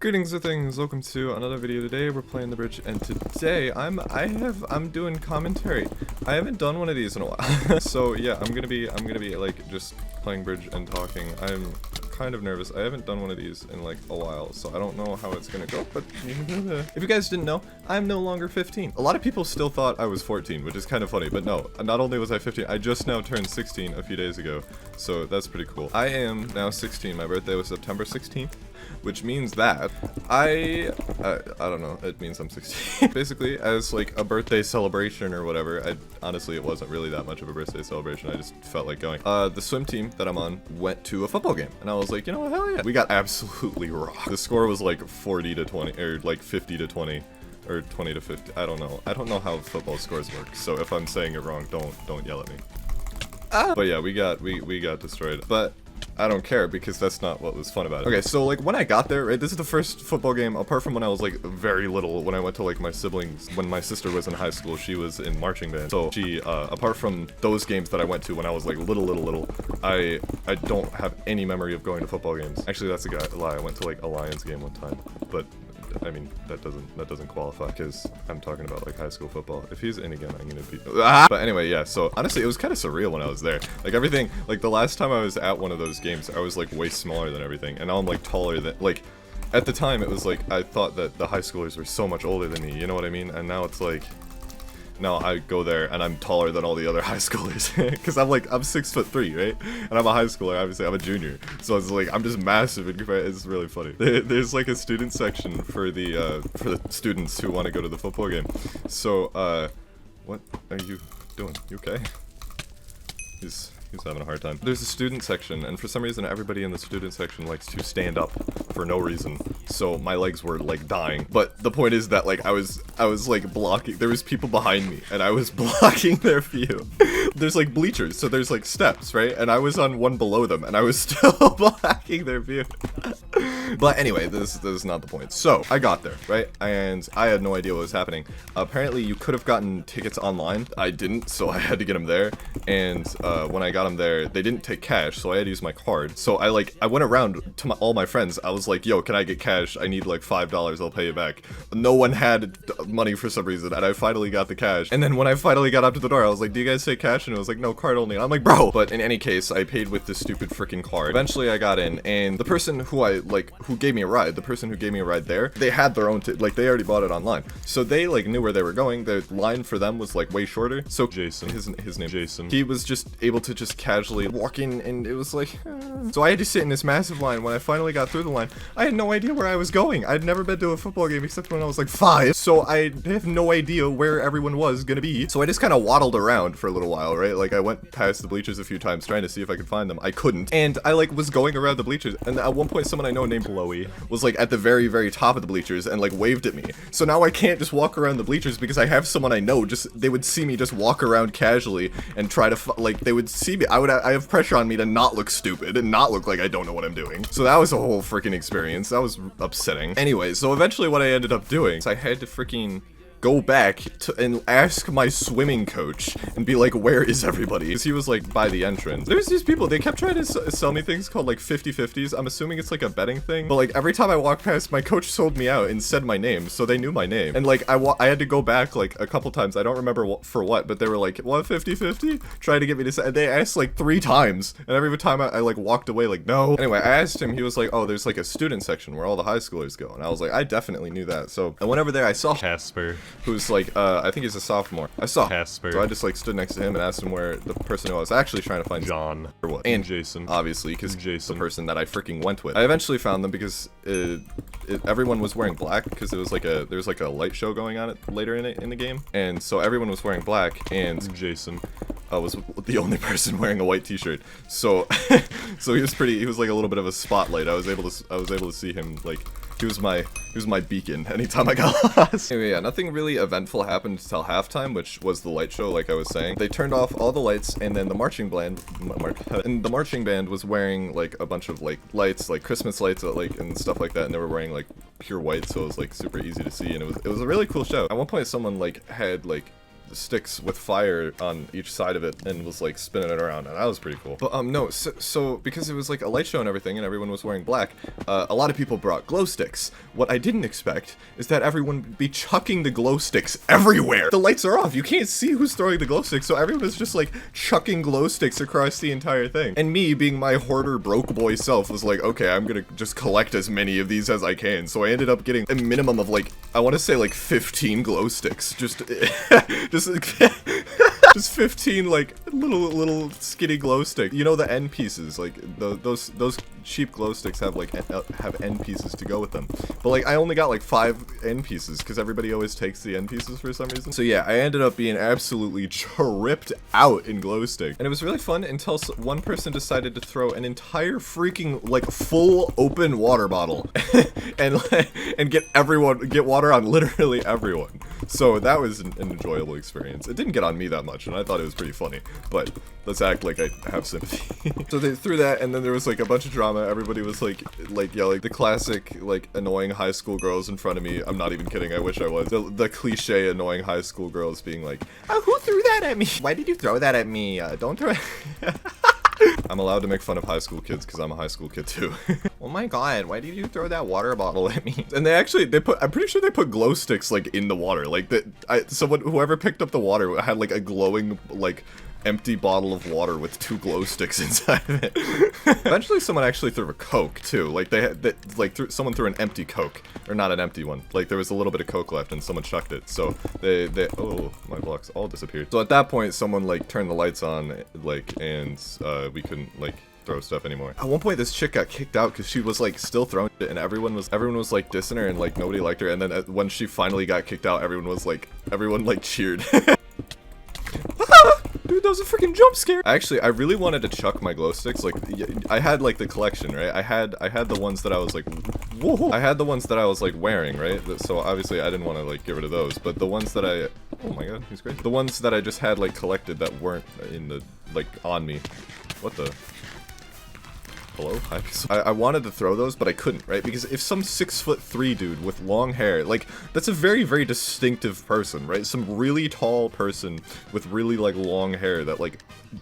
Greetings or things, welcome to another video. Today we're playing the bridge, and today I'm doing commentary. I haven't done one of these in a while. So yeah, I'm gonna be like just playing bridge and talking. I'm kind of nervous. I haven't done one of these in like a while, so I don't know how it's gonna go, but if you guys didn't know, I'm no longer 15. A lot of people still thought I was 14, which is kind of funny, but no, not only was I 15, I just now turned 16 a few days ago, so that's pretty cool. I am now 16. My birthday was September 16th, which means that I don't know, it means I'm 16. Basically, as like a birthday celebration or whatever, honestly, it wasn't really that much of a birthday celebration, I just felt like going. The swim team that I'm on went to a football game, and I was like, you know what, hell yeah. We got absolutely rocked. The score was like 40 to 20, or like 50 to 20. Or 20 to 50, I don't know. I don't know how football scores work, so if I'm saying it wrong, don't yell at me. But yeah, we got destroyed. But I don't care, because that's not what was fun about it. Okay, so like when I got there, right, this is the first football game, apart from when I was like very little, when I went to like my siblings, when my sister was in high school, she was in marching band. So she, apart from those games that I went to when I was like little, I don't have any memory of going to football games. Actually, that's a lie. I went to like a Lions game one time, but I mean, that doesn't qualify, because I'm talking about like high school football. If he's in again, I'm gonna be But anyway, yeah, so honestly, it was kind of surreal when I was there. Like everything, like the last time I was at one of those games, I was like way smaller than everything, and now I'm like taller than, like, at the time it was like, I thought that the high schoolers were so much older than me, you know what I mean? And now it's like, now I go there and I'm taller than all the other high schoolers, because I'm 6'3", right? And I'm a high schooler, obviously I'm a junior, so it's like I'm just massive. It's really funny. There's like a student section for the students who want to go to the football game. So what are you doing? You okay? He's having a hard time. There's a student section, and for some reason everybody in the student section likes to stand up for no reason, so my legs were like dying. But the point is that like I was like blocking, there was people behind me and I was blocking their view. There's like bleachers, so there's like steps, right? And I was on one below them and I was still blocking their view. But anyway, this is not the point. So I got there, right? And I had no idea what was happening. Apparently you could have gotten tickets online. I didn't, so I had to get them there. And when I got them there, they didn't take cash, so I had to use my card. So I went around to all my friends. I was like, yo, can I get cash? I need like $5, I'll pay you back. No one had money for some reason, and I finally got the cash. And then when I finally got up to the door, I was like, do you guys take cash? And it was like, no, card only. And I'm like, bro. But in any case, I paid with this stupid freaking card. Eventually I got in, and the person who gave me a ride, there, they had their own, they already bought it online. So they like knew where they were going. The line for them was like way shorter. So Jason, his name Jason, he was just able to just casually walk in, and it was like, so I had to sit in this massive line. When I finally got through the line, I had no idea where I was going. I'd never been to a football game except when I was like 5, so I have no idea where everyone was gonna be. So I just kind of waddled around for a little while, right? Like I went past the bleachers a few times trying to see if I could find them. I couldn't, and I like was going around the bleachers, and at one point someone I know named Chloe was like at the very top of the bleachers and like waved at me. So now I can't just walk around the bleachers because I have someone I know. They would see me just walk around casually and try to like, they would see me. I have pressure on me to not look stupid and not look like I don't know what I'm doing. So that was a whole freaking experience. That was upsetting. Anyway, so eventually what I ended up doing is I had to freaking go back and ask my swimming coach and be like, where is everybody? Because he was like by the entrance. There's these people, they kept trying to sell me things called like 50/50s. I'm assuming it's like a betting thing, but like every time I walked past, my coach sold me out and said my name, so they knew my name. And like I had to go back like a couple times. I don't remember for what, but they were like, what, 50/50? Trying to get me to say, and they asked like 3 times, and every time I like walked away like, no. Anyway, I asked him, he was like, oh, there's like a student section where all the high schoolers go, and I was like, I definitely knew that. So I went over there, I saw Casper, who's like, I think he's a sophomore. I saw Casper. So I just like stood next to him and asked him where the person who I was actually trying to find, John, or what, and Jason, obviously, because Jason, the person that I freaking went with. I eventually found them because everyone was wearing black, because it was like there's like a light show going on later in the game, and so everyone was wearing black, and Jason was the only person wearing a white t-shirt. So so he was like a little bit of a spotlight. I was able to see him. Like he was my beacon anytime I got lost. Anyway, yeah, nothing really eventful happened until halftime, which was the light show, like I was saying. They turned off all the lights, and then the marching band was wearing like a bunch of like lights, like Christmas lights, like and stuff like that, and they were wearing like pure white, so it was like super easy to see, and it was a really cool show. At one point, someone like had like sticks with fire on each side of it and was like spinning it around, and that was pretty cool. But no, so because it was like a light show and everything, and everyone was wearing black, a lot of people brought glow sticks. What I didn't expect is that everyone would be chucking the glow sticks everywhere. The lights are off, you can't see who's throwing the glow sticks, so everyone was just like chucking glow sticks across the entire thing. And me, being my hoarder broke boy self, was like, okay, I'm gonna just collect as many of these as I can. So I ended up getting a minimum of like, I want to say like 15 glow sticks. Just 15 like little skinny glow sticks. You know, the end pieces, like those cheap glow sticks have like have end pieces to go with them. But like I only got like 5 end pieces because everybody always takes the end pieces for some reason. So yeah, I ended up being absolutely tripped out in glow stick, and it was really fun until one person decided to throw an entire freaking like full open water bottle and get water on literally everyone. So that was an enjoyable experience. It didn't get on me that much, and I thought it was pretty funny, but let's act like I have sympathy. So they threw that, and then there was like a bunch of drama. Everybody was like yelling, the classic like annoying high school girls in front of me. I'm not even kidding, I wish I was. The cliche annoying high school girls being like, oh, who threw that at me? Why did you throw that at me? Don't throw it. I'm allowed to make fun of high school kids because I'm a high school kid too. Oh my god, why did you throw that water bottle at me? And I'm pretty sure they put glow sticks like in the water. Like whoever picked up the water had like a glowing like empty bottle of water with 2 glow sticks inside of it. Eventually someone actually threw a Coke too. Like someone threw an empty Coke, or not an empty one. Like there was a little bit of Coke left and someone chucked it. So they oh, my blocks all disappeared. So at that point someone like turned the lights on like, and we couldn't like throw stuff anymore. At one point this chick got kicked out because she was like still throwing it, and everyone was like dissing her, and like nobody liked her. And then when she finally got kicked out, everyone cheered. Dude, that was a freaking jump scare. Actually, I really wanted to chuck my glow sticks. Like, I had like the collection, right? I had the ones that I was like, whoa. I had the ones that I was like wearing, right? So obviously I didn't want to like get rid of those. But the ones that oh my god, he's crazy. The ones that I just had like collected that weren't in the like on me. What the? Hello? Hypixel. I wanted to throw those, but I couldn't, right? Because if some 6'3" dude with long hair, like, that's a very, very distinctive person, right? Some really tall person with really, like, long hair that, like,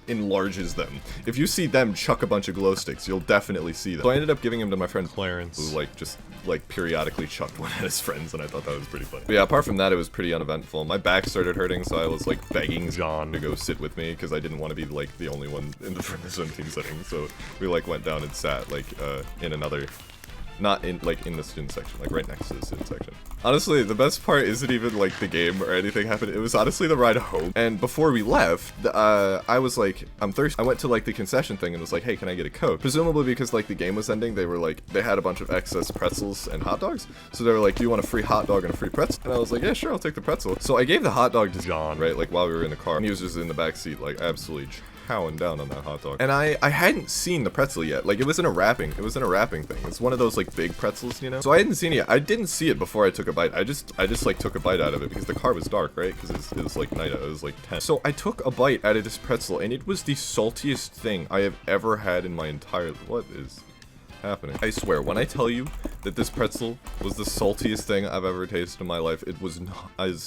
enlarges them. If you see them chuck a bunch of glow sticks, you'll definitely see them. So I ended up giving him to my friend Clarence, who, like, just, like, periodically chucked one at his friends, and I thought that was pretty funny. But yeah, apart from that, it was pretty uneventful. My back started hurting, so I was, like, begging John to go sit with me, because I didn't want to be, like, the only one in the swim team setting. So we, like, went down and sat like in another, not in like in the student section, like right next to the student section. Honestly, the best part isn't even like the game or anything happened. It was honestly the ride home. And before we left, I was like, I'm thirsty. I went to like the concession thing and was like, hey, can I get a Coke? Presumably because like the game was ending, they had a bunch of excess pretzels and hot dogs. So they were like, do you want a free hot dog and a free pretzel? And I was like, yeah, sure, I'll take the pretzel. So I gave the hot dog to John, right? Like while we were in the car, and he was just in the back seat, like absolutely chowing down on that hot dog. And I hadn't seen the pretzel yet. Like it was in a wrapping thing. It's one of those like big pretzels, you know? So I hadn't seen it yet. I didn't see it before I took a bite. I just like took a bite out of it because the car was dark, right? Because it was like night, it was like 10. So I took a bite out of this pretzel, and it was the saltiest thing I have ever had in my entire, what is happening? I swear, when I tell you that this pretzel was the saltiest thing I've ever tasted in my life, it was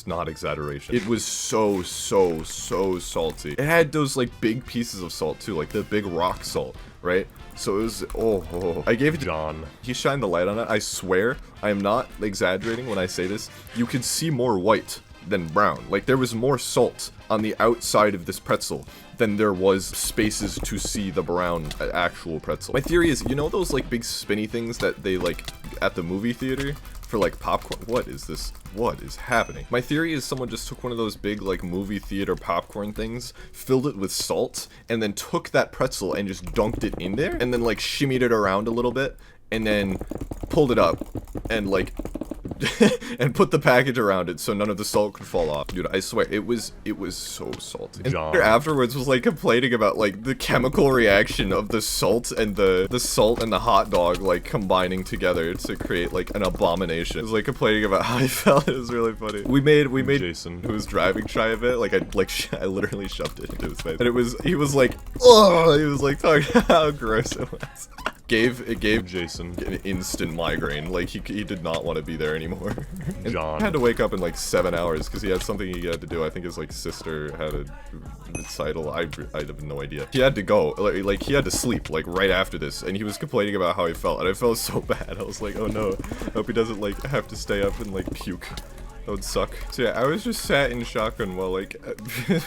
not exaggeration. It was so salty. It had those like big pieces of salt too, like the big rock salt, right? So it was, oh. I gave it to John. He shined the light on it. I swear, I am not exaggerating when I say this. You could see more white than brown. Like there was more salt on the outside of this pretzel than there was spaces to see the brown actual pretzel. My theory is, you know those like big spinny things that they like at the movie theater for like popcorn? What is this? What is happening? My theory is someone just took one of those big like movie theater popcorn things, filled it with salt, and then took that pretzel and just dunked it in there, and then like shimmied it around a little bit, and then pulled it up and like and put the package around it so none of the salt could fall off. Dude, I swear, it was so salty. And John afterwards was like complaining about like the chemical reaction of the salt and the salt and the hot dog like combining together to create like an abomination. He was like complaining about how he felt. It was really funny. We made Jason, who was driving, try a bit. Like I literally shoved it into his face. And he was like, oh, he was like talking about how gross it was. it gave Jason an instant migraine. Like he did not want to be there anymore. John had to wake up in like 7 hours because he had something he had to do. I think his like sister had a recital. I have no idea. He had to go. Like he had to sleep like right after this, and he was complaining about how he felt, and I felt so bad. I was like, oh no, I hope he doesn't like have to stay up and like puke. That would suck. So yeah, I was just sat in shotgun while like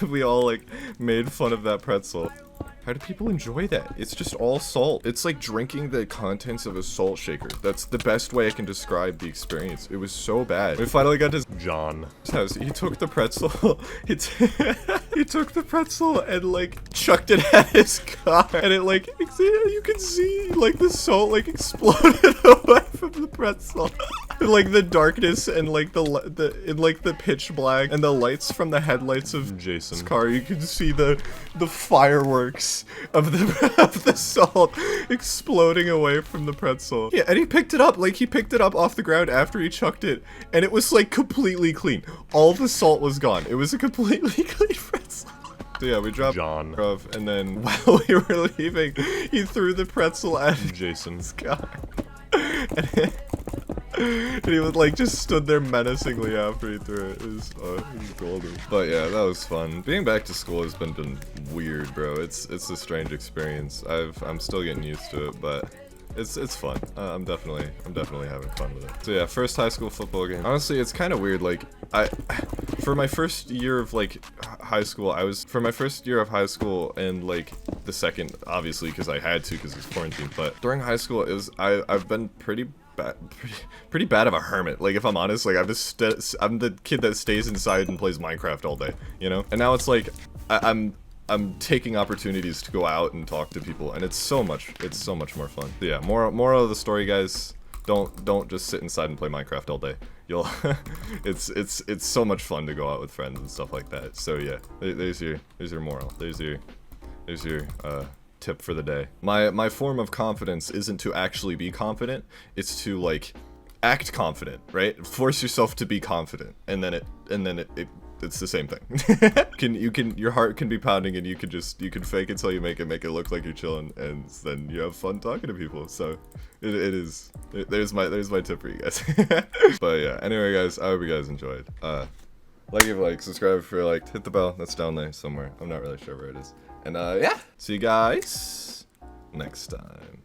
we all like made fun of that pretzel. How do people enjoy that? It's just all salt. It's like drinking the contents of a salt shaker. That's the best way I can describe the experience. It was so bad. We finally got to John's house. He took the pretzel. He took the pretzel and like chucked it at his car. And it like, you can see like the salt like exploded away from the pretzel. Like the darkness and like the pitch black and the lights from the headlights of Jason's car, you can see the fireworks of the salt exploding away from the pretzel. Yeah, and he picked it up, like he picked it up off the ground after he chucked it, and it was like completely clean. All the salt was gone. It was a completely clean pretzel. So yeah, we dropped John off, and then while we were leaving, he threw the pretzel at Jason's car. And he was like just stood there menacingly after he threw it. It was golden. But yeah, that was fun. Being back to school has been weird, bro. It's a strange experience. I'm still getting used to it, but it's fun. I'm definitely having fun with it. So yeah, first high school football game. Honestly, it's kind of weird. Like for my first year of like high school, and like the second, obviously, because I had to because it's quarantine. But during high school, I've been pretty bad of a hermit. Like if I'm honest, like I'm the kid that stays inside and plays Minecraft all day, you know. And now it's like I'm taking opportunities to go out and talk to people, and it's so much more fun. So yeah, moral of the story, guys, don't just sit inside and play Minecraft all day. You'll it's so much fun to go out with friends and stuff like that. So yeah, there's your moral. There's your tip for the day. My form of confidence isn't to actually be confident, it's to like act confident, right? Force yourself to be confident, and then it's the same thing. Your heart can be pounding, and you can fake it till you make it look like you're chilling, and then you have fun talking to people. So there's my tip for you guys. But yeah, anyway guys, I hope you guys enjoyed. Like, subscribe if you liked, hit the bell, that's down there somewhere. I'm not really sure where it is. And yeah, see you guys next time.